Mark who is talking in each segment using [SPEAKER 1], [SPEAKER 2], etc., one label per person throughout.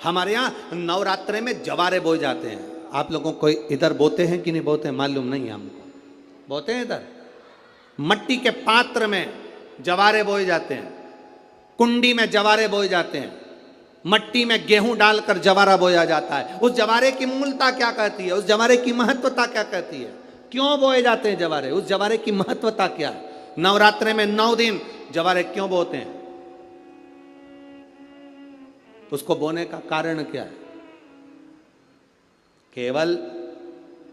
[SPEAKER 1] हमारे यहाँ नवरात्रे में जवारे बोए जाते हैं। आप लोगों को इधर बोते हैं कि नहीं बोते हैं मालूम नहीं हमको। बोते हैं इधर मट्टी के पात्र में जवारे बोए जाते हैं, कुंडी में जवारे बोए जाते हैं, मट्टी में गेहूं डालकर जवारा बोया जाता है। उस जवारे की मूलता क्या कहती है, उस जवारे की महत्वता क्या कहती है, क्यों बोए जाते हैं जवारे, उस जवारे की महत्वता क्या है? नवरात्रे में 9 दिन जवारे क्यों बोते हैं, उसको बोने का कारण क्या है? केवल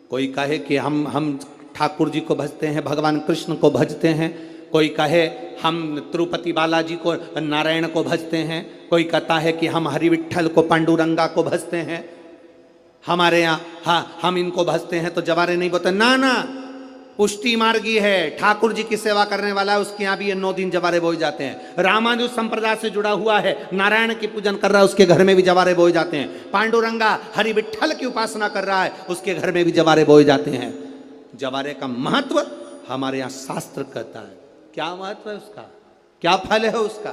[SPEAKER 1] कोई कहे कि हम ठाकुर जी को भजते हैं, भगवान कृष्ण को भजते हैं, कोई कहे हम तिरुपति बालाजी को नारायण को भजते हैं, कोई कहता है कि हम हरि विट्ठल को पांडुरंगा को भजते हैं, हमारे यहाँ हाँ हम इनको भजते हैं तो जवारे नहीं बोते। ना ना, पुष्टि मार्गी है, ठाकुर जी की सेवा करने वाला है, उसके यहाँ भी ये 9 दिन जवारे बोए जाते हैं। रामानुज संप्रदाय से जुड़ा हुआ है, नारायण की पूजन कर रहा है, उसके घर में भी जवारे बोए जाते हैं। पांडुरंगा हरि विट्ठल की उपासना कर रहा है, उसके घर में भी जवारे बोए जाते हैं। जवारे का महत्व हमारे यहाँ शास्त्र कहता है। क्या महत्व है उसका, क्या फल है उसका?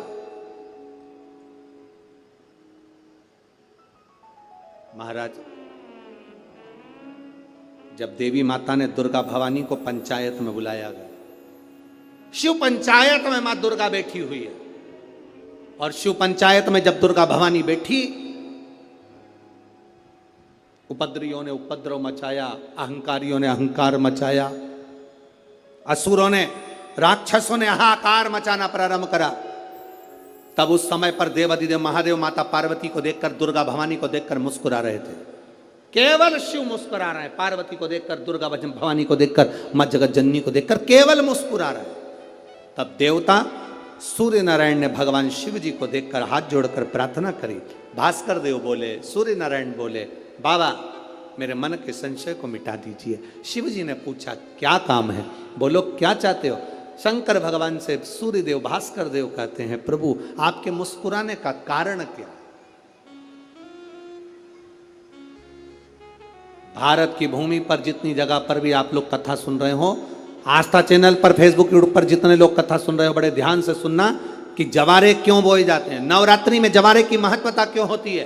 [SPEAKER 1] महाराज, जब देवी माता ने दुर्गा भवानी को पंचायत में बुलाया गया, शिव पंचायत में मां दुर्गा बैठी हुई है, और शिव पंचायत में जब दुर्गा भवानी बैठी, उपद्रवियों ने उपद्रव मचाया, अहंकारियों ने अहंकार मचाया, असुरों ने राक्षसों ने हाहाकार मचाना प्रारंभ करा। तब उस समय पर देवाधिदेव महादेव माता पार्वती को देखकर, दुर्गा भवानी को देखकर मुस्कुरा रहे थे। केवल शिव मुस्कुरा रहे हैं, पार्वती को देखकर, दुर्गा भवानी को देखकर, मां जगत जननी को देखकर केवल मुस्कुरा रहे हैं। तब देवता सूर्य नारायण ने भगवान शिव जी को देखकर हाथ जोड़कर प्रार्थना करी। भास्कर देव बोले, सूर्य नारायण बोले, बाबा मेरे मन के संशय को मिटा दीजिए। शिव जी ने पूछा क्या काम है, बोलो क्या चाहते हो? शंकर भगवान से सूर्य देव भास्कर देव कहते हैं, प्रभु आपके मुस्कुराने का कारण क्या? भारत की भूमि पर जितनी जगह पर भी आप लोग कथा सुन रहे हो, आस्था चैनल पर, फेसबुक यूट्यूब पर जितने लोग कथा सुन रहे हो, बड़े ध्यान से सुनना कि जवारे क्यों बोए जाते हैं, नवरात्रि में जवारे की महत्वता क्यों होती है,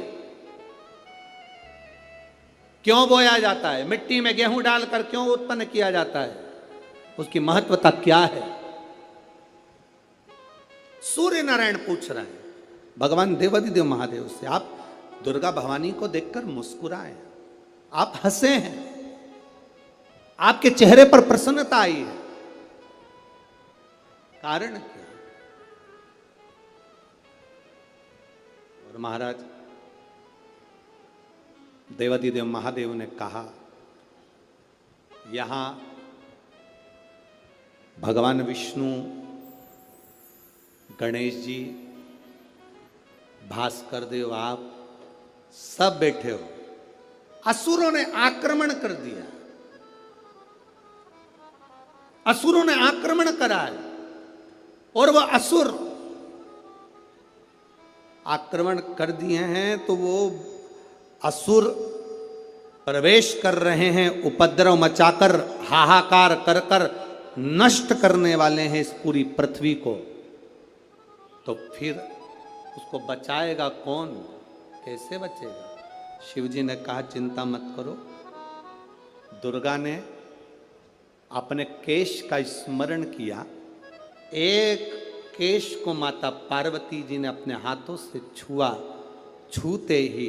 [SPEAKER 1] क्यों बोया जाता है, मिट्टी में गेहूं डालकर क्यों उत्पन्न किया जाता है, उसकी महत्वता क्या है? सूर्य नारायण पूछ रहे हैं भगवान देवाधिदेव महादेव से, आप दुर्गा भवानी को देखकर मुस्कुराए, आप हंसे हैं, आपके चेहरे पर प्रसन्नता आई है, कारण क्या? और महाराज देवाधिदेव महादेव ने कहा, यहां भगवान विष्णु, गणेश जी, भास्कर देव, आप सब बैठे हो। असुरों ने आक्रमण कर दिया, असुरों ने आक्रमण करा है, और वह असुर आक्रमण कर दिए हैं तो वो असुर प्रवेश कर रहे हैं, उपद्रव मचाकर, हाहाकार कर कर नष्ट करने वाले हैं इस पूरी पृथ्वी को। तो फिर उसको बचाएगा कौन, कैसे बचेगा? शिव जी ने कहा चिंता मत करो। दुर्गा ने अपने केश का स्मरण किया, एक केश को माता पार्वती जी ने अपने हाथों से छुआ, छूते ही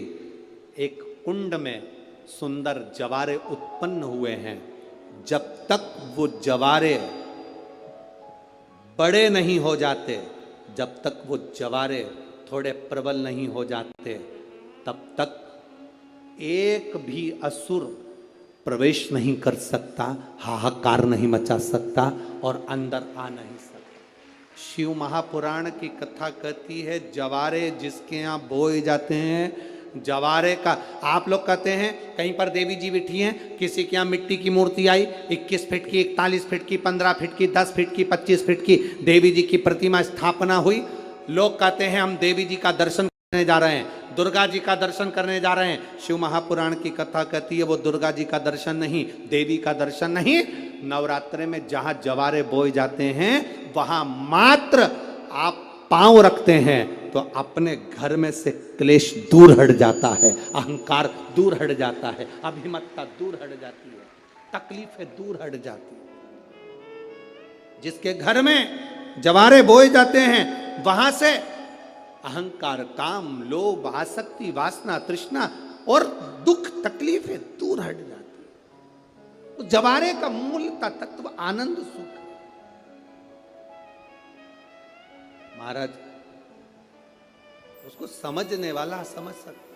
[SPEAKER 1] एक कुंड में सुंदर जवारे उत्पन्न हुए हैं। जब तक वो जवारे बड़े नहीं हो जाते, जब तक वो जवारे थोड़े प्रबल नहीं हो जाते, तब तक एक भी असुर प्रवेश नहीं कर सकता, हाहाकार नहीं मचा सकता और अंदर आ नहीं सकता। शिव महापुराण की कथा कहती है, जवारे जिसके यहाँ बोए जाते हैं, जवारे का, आप लोग कहते हैं कहीं पर देवी जी बैठी हैं, किसी के यहाँ मिट्टी की मूर्ति आई, 21 फीट की, 41 फीट की, 15 फीट की, 10 फीट की, 25 फीट की देवी जी की प्रतिमा स्थापना हुई। लोग कहते हैं हम देवी जी का दर्शन करने जा रहे हैं, दुर्गा जी का दर्शन करने जा रहे हैं। शिव महापुराण की कथा कहती है वो दुर्गा जी का दर्शन नहीं, देवी का दर्शन नहीं, नवरात्रे में जहां जवारे बोए जाते हैं वहां मात्र आप पांव रखते हैं, तो अपने घर में से क्लेश दूर हट जाता है, अहंकार दूर हट जाता है, अभिमतता दूर हट जाती है, तकलीफें दूर हट जाती है। जिसके घर में जवारे बोए जाते हैं वहां से अहंकार, काम, लोभ, आसक्ति, वासना, तृष्णा और दुख, तकलीफें दूर हट जाती है। तो जवारे का मूल का तत्व आनंद, सुख। महाराज उसको समझने वाला समझ सकता।